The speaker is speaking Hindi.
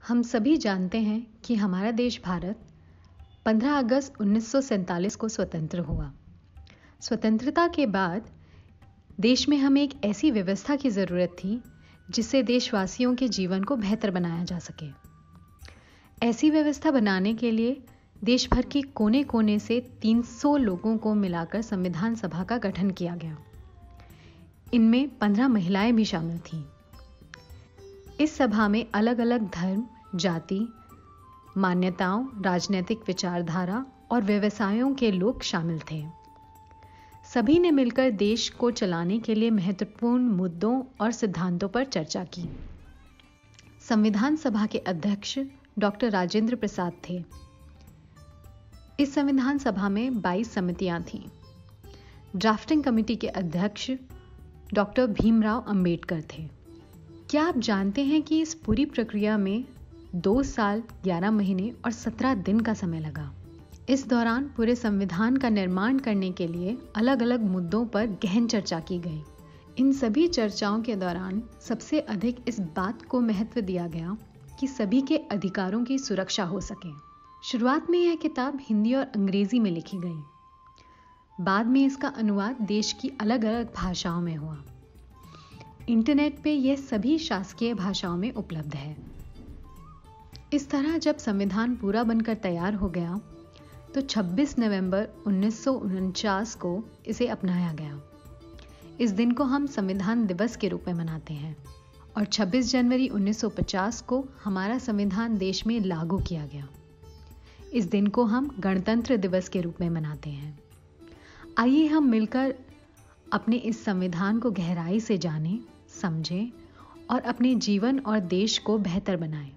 हम सभी जानते हैं कि हमारा देश भारत 15 अगस्त 1947 को स्वतंत्र हुआ। स्वतंत्रता के बाद देश में हमें एक ऐसी व्यवस्था की ज़रूरत थी जिससे देशवासियों के जीवन को बेहतर बनाया जा सके। ऐसी व्यवस्था बनाने के लिए देश भर के कोने कोने से 300 लोगों को मिलाकर संविधान सभा का गठन किया गया। इनमें 15 महिलाएं भी शामिल थीं। इस सभा में अलग अलग धर्म, जाति, मान्यताओं, राजनीतिक विचारधारा और व्यवसायों के लोग शामिल थे। सभी ने मिलकर देश को चलाने के लिए महत्वपूर्ण मुद्दों और सिद्धांतों पर चर्चा की। संविधान सभा के अध्यक्ष डॉक्टर राजेंद्र प्रसाद थे। इस संविधान सभा में 22 समितियां थीं। ड्राफ्टिंग कमेटी के अध्यक्ष डॉक्टर भीमराव अंबेडकर थे। क्या आप जानते हैं कि इस पूरी प्रक्रिया में 2 साल, 11 महीने और 17 दिन का समय लगा। इस दौरान पूरे संविधान का निर्माण करने के लिए अलग अलग मुद्दों पर गहन चर्चा की गई। इन सभी चर्चाओं के दौरान सबसे अधिक इस बात को महत्व दिया गया कि सभी के अधिकारों की सुरक्षा हो सके। शुरुआत में यह किताब हिंदी और अंग्रेजी में लिखी गई। बाद में इसका अनुवाद देश की अलग अलग भाषाओं में हुआ। इंटरनेट पे यह सभी शासकीय भाषाओं में उपलब्ध है। इस तरह जब संविधान पूरा बनकर तैयार हो गया तो 26 नवंबर 1949 को इसे अपनाया गया। इस दिन को हम संविधान दिवस के रूप में मनाते हैं और 26 जनवरी 1950 को हमारा संविधान देश में लागू किया गया। इस दिन को हम गणतंत्र दिवस के रूप में मनाते हैं। आइए हम मिलकर अपने इस संविधान को गहराई से जानें, समझें और अपने जीवन और देश को बेहतर बनाएं।